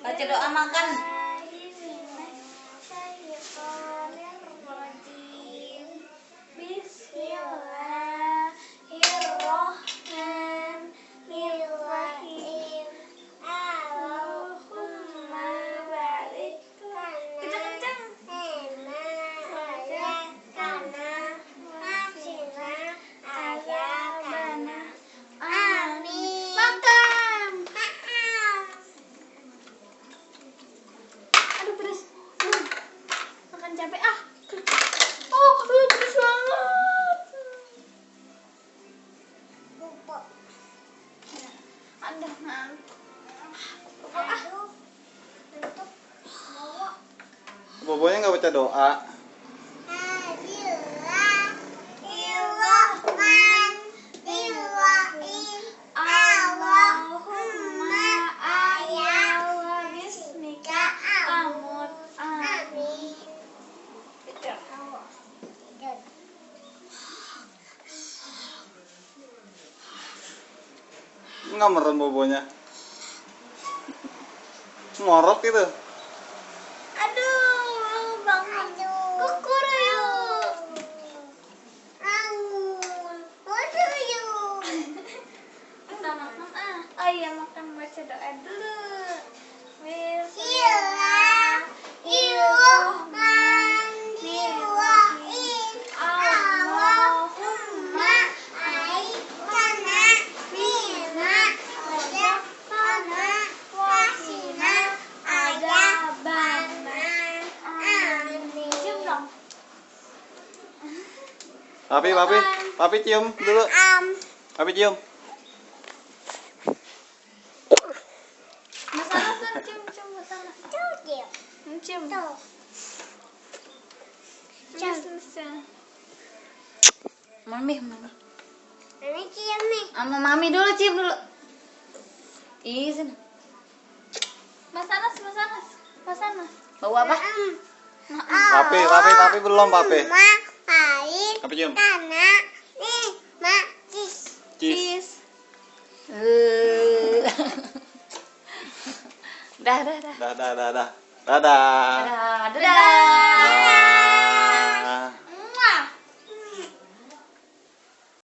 Baca doa makan. Bismillahirrahmanirrahim. Allahumma barik kencang-kencang. Amin. Makan. Aduh pedes. Makan capek ah. Oh, pedes banget. Aduh, ngantuk. Bobonya nggak baca doa. Allahumma ayawa bismika amut. Amin. Nggak merem bobonya. Ngorok gitu. Aduh, bangun. Kukur yuk. Bangun. Kukur yuk. Kita makan ah. Oh iya, makan, baca doa dulu. Bismillahirrahmanirrahim. Allahumma aitana bima wajahkana wasina adabana. Amin. Cium dong. Papi cium dulu. Papi cium. Masalah tuh, cium masalah. Cium. Mami. Ini cium nih. Sama mami dulu, cium dulu. Ih, sini. Masalah. Bau apa? Papi belum papi. Air. Papi cium. Tanah. Nih, mak. Cheese. Dah. Dadah. Dadah.